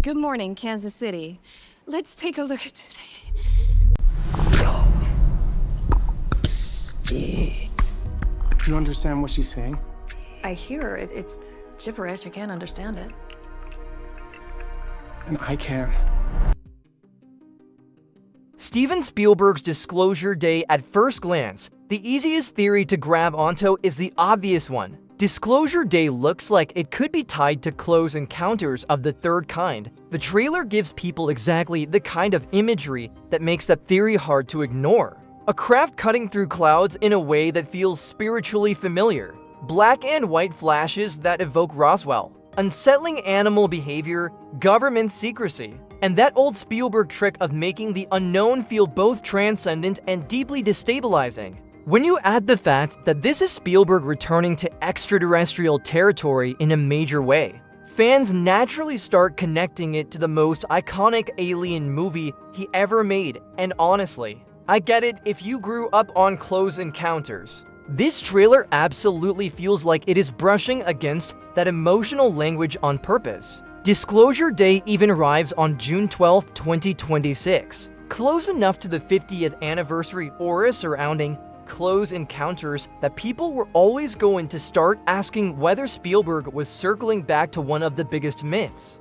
Good morning, Kansas City. Let's take a look at today. Do you understand what she's saying? I hear it. It's gibberish. I can't understand it. And I can. Steven Spielberg's Disclosure Day. At first glance, the easiest theory to grab onto is the obvious one. Disclosure Day looks like it could be tied to close encounters of the third kind. The trailer gives people exactly the kind of imagery that makes that theory hard to ignore. A craft cutting through clouds in a way that feels spiritually familiar. Black and white flashes that evoke Roswell. Unsettling animal behavior, government secrecy, and that old Spielberg trick of making the unknown feel both transcendent and deeply destabilizing. When you add the fact that this is Spielberg returning to extraterrestrial territory in a major way, fans naturally start connecting it to the most iconic alien movie he ever made, and honestly, I get it if you grew up on Close Encounters. This trailer absolutely feels like it is brushing against that emotional language on purpose. Disclosure Day even arrives on June 12, 2026, close enough to the 50th anniversary aura surrounding Close Encounters that people were always going to start asking whether Spielberg was circling back to one of the biggest myths.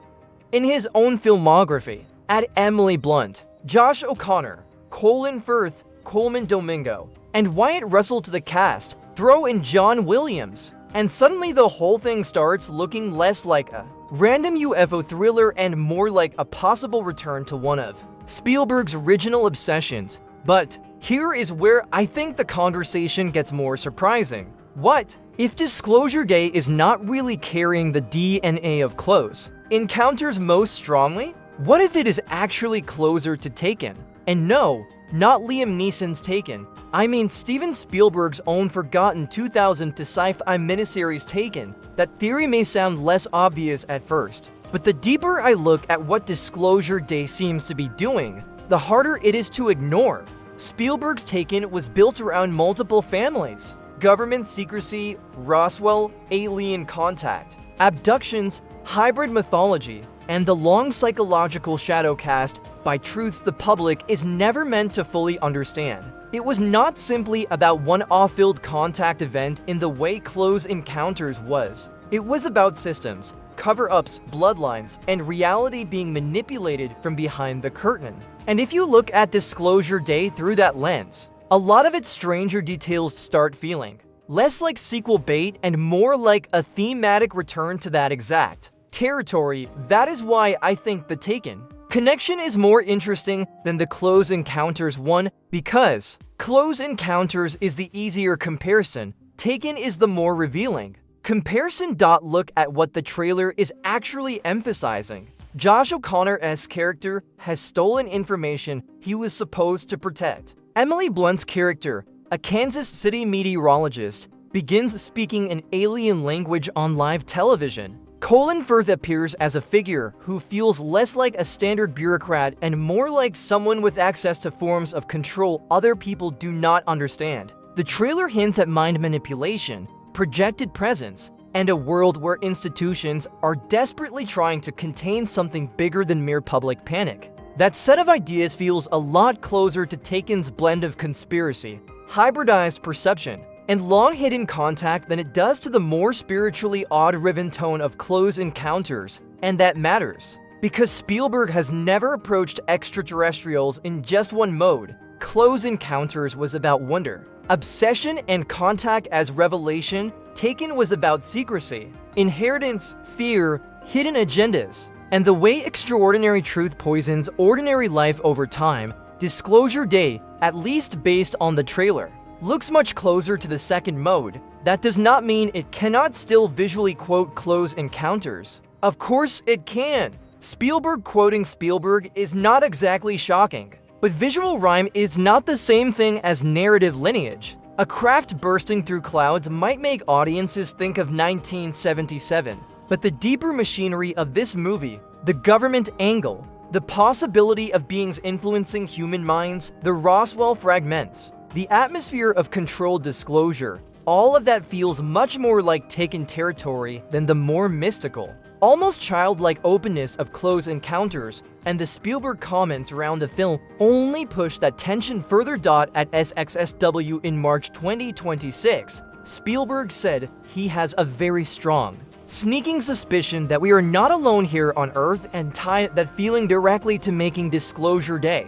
In his own filmography, add Emily Blunt, Josh O'Connor, Colin Firth, Colman Domingo, and Wyatt Russell to the cast, throw in John Williams, and suddenly the whole thing starts looking less like a random UFO thriller and more like a possible return to one of Spielberg's original obsessions. But here is where I think the conversation gets more surprising. What if Disclosure Day is not really carrying the DNA of Close Encounters most strongly? What if it is actually closer to Taken? And no, not Liam Neeson's Taken. I mean Steven Spielberg's own forgotten 2000 to sci-fi miniseries Taken. That theory may sound less obvious at first, but the deeper I look at what Disclosure Day seems to be doing, the harder it is to ignore. Spielberg's Taken was built around multiple families: government secrecy, Roswell, alien contact, abductions, hybrid mythology, and the long psychological shadow cast by truths the public is never meant to fully understand. It was not simply about one off-field contact event in the way Close Encounters was. It was about systems, cover-ups, bloodlines, and reality being manipulated from behind the curtain. And if you look at Disclosure Day through that lens, a lot of its stranger details start feeling less like sequel bait and more like a thematic return to that exact territory. That is why I think the Taken connection is more interesting than the Close Encounters one, because Close Encounters is the easier comparison, Taken is the more revealing comparison. Look at what the trailer is actually emphasizing. Josh O'Connor's character has stolen information he was supposed to protect. Emily Blunt's character, a Kansas City meteorologist, begins speaking an alien language on live television. Colin Firth appears as a figure who feels less like a standard bureaucrat and more like someone with access to forms of control other people do not understand. The trailer hints at mind manipulation, projected presence, and a world where institutions are desperately trying to contain something bigger than mere public panic. That set of ideas feels a lot closer to Taken's blend of conspiracy, hybridized perception, and long-hidden contact than it does to the more spiritually odd-riven tone of Close Encounters, and that matters. Because Spielberg has never approached extraterrestrials in just one mode, Close Encounters was about wonder, obsession, and contact as revelation. Taken was about secrecy, inheritance, fear, hidden agendas, and the way extraordinary truth poisons ordinary life over time. Disclosure Day, at least based on the trailer, looks much closer to the second mode. That does not mean it cannot still visually quote Close Encounters. Of course it can. Spielberg quoting Spielberg is not exactly shocking, but visual rhyme is not the same thing as narrative lineage. A craft bursting through clouds might make audiences think of 1977, but the deeper machinery of this movie, the government angle, the possibility of beings influencing human minds, the Roswell fragments, the atmosphere of controlled disclosure, all of that feels much more like Taken territory than the more mystical, almost childlike openness of Close Encounters, and the Spielberg comments around the film only pushed that tension further. At SXSW in March 2026, Spielberg said he has a very strong, sneaking suspicion that we are not alone here on Earth, and tied that feeling directly to making Disclosure Day.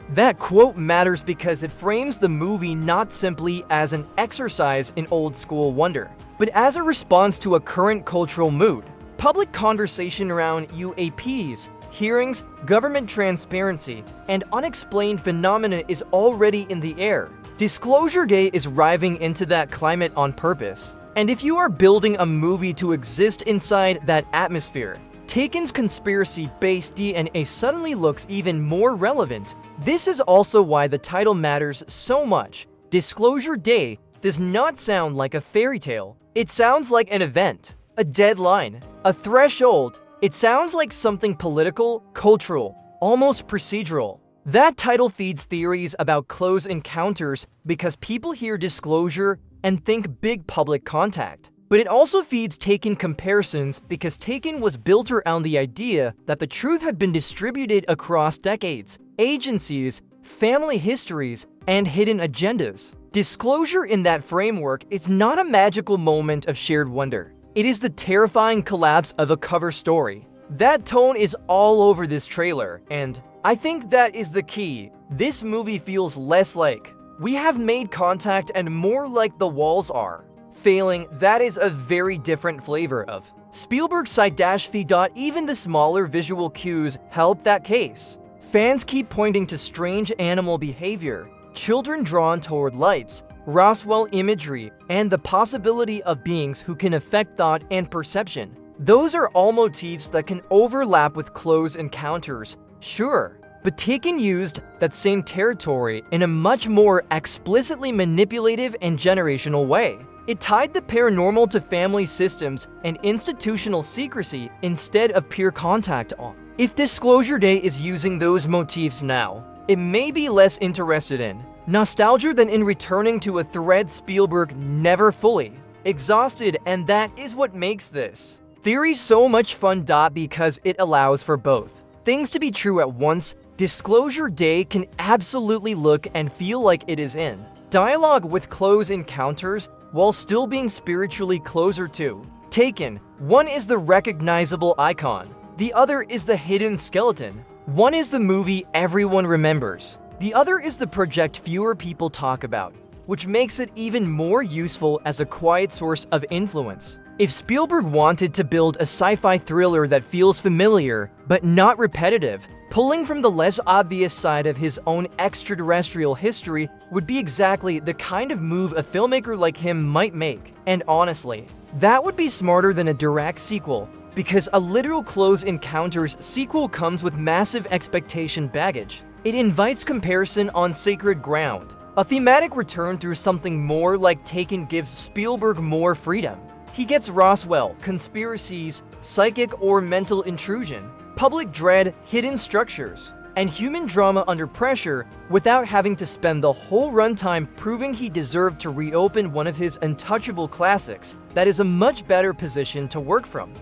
That quote matters because it frames the movie not simply as an exercise in old-school wonder, but as a response to a current cultural mood. Public conversation around UAPs, hearings, government transparency, and unexplained phenomena is already in the air. Disclosure Day is arriving into that climate on purpose. And if you are building a movie to exist inside that atmosphere, Taken's conspiracy-based DNA suddenly looks even more relevant. This is also why the title matters so much. Disclosure Day does not sound like a fairy tale. It sounds like an event, a deadline, a threshold. It sounds like something political, cultural, almost procedural. That title feeds theories about close encounters because people hear disclosure and think big public contact. But it also feeds Taken comparisons because Taken was built around the idea that the truth had been distributed across decades, agencies, family histories, and hidden agendas. Disclosure in that framework is not a magical moment of shared wonder. It is the terrifying collapse of a cover story. That tone is all over this trailer, and I think that is the key. This movie feels less like we have made contact and more like the walls are failing. That is a very different flavor of Spielberg sci-fi. Even the smaller visual cues help that case. Fans keep pointing to strange animal behavior, children drawn toward lights, Roswell imagery, and the possibility of beings who can affect thought and perception. Those are all motifs that can overlap with Close Encounters, sure, but Taken used that same territory in a much more explicitly manipulative and generational way. It tied the paranormal to family systems and institutional secrecy instead of pure contact on. If Disclosure Day is using those motifs now, it may be less interested in nostalgia than in returning to a thread Spielberg never fully exhausted, and that is what makes this theory so much fun. Because it allows for both things to be true at once. Disclosure Day can absolutely look and feel like it is in dialogue with Close Encounters while still being spiritually closer to Taken. One is the recognizable icon, the other is the hidden skeleton. One is the movie everyone remembers, the other is the project fewer people talk about, which makes it even more useful as a quiet source of influence. If Spielberg wanted to build a sci-fi thriller that feels familiar but not repetitive, pulling from the less obvious side of his own extraterrestrial history would be exactly the kind of move a filmmaker like him might make. And honestly, that would be smarter than a direct sequel, because a literal Close Encounters sequel comes with massive expectation baggage. It invites comparison on sacred ground. A thematic return through something more like Taken gives Spielberg more freedom. He gets Roswell, conspiracies, psychic or mental intrusion, public dread, hidden structures, and human drama under pressure without having to spend the whole runtime proving he deserved to reopen one of his untouchable classics. That is a much better position to work from.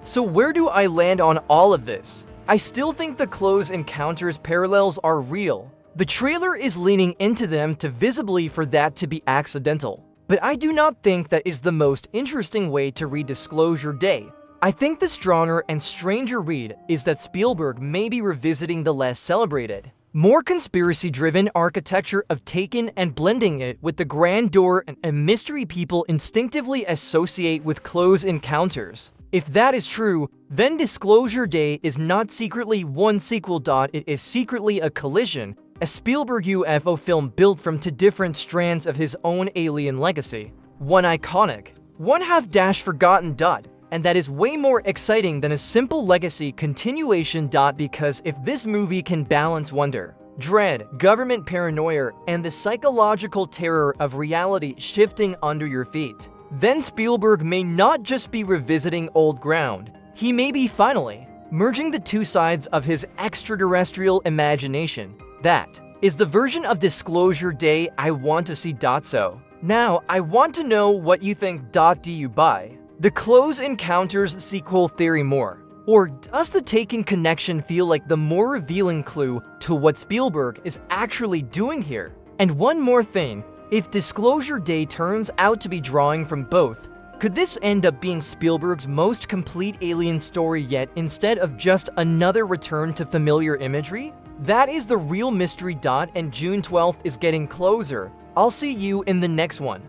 So where do I land on all of this? I still think the Close Encounters parallels are real. The trailer is leaning into them too visibly for that to be accidental. But I do not think that is the most interesting way to read Disclosure Day. I think the stronger and stranger read is that Spielberg may be revisiting the less celebrated, more conspiracy-driven architecture of Taken and blending it with the grandeur and mystery people instinctively associate with Close Encounters. If that is true, then Disclosure Day is not secretly one sequel. It is secretly a collision, a Spielberg UFO film built from two different strands of his own alien legacy. One iconic, one half-forgotten. And that is way more exciting than a simple legacy continuation. Because if this movie can balance wonder, dread, government paranoia, and the psychological terror of reality shifting under your feet, then Spielberg may not just be revisiting old ground, he may be finally merging the two sides of his extraterrestrial imagination. That is the version of Disclosure Day I want to see. So now I want to know what you think. Do you buy? The Close Encounters sequel theory more? Or does the Taken connection feel like the more revealing clue to what Spielberg is actually doing here? And one more thing, if Disclosure Day turns out to be drawing from both, could this end up being Spielberg's most complete alien story yet instead of just another return to familiar imagery? That is the real mystery. And June 12th is getting closer. I'll see you in the next one.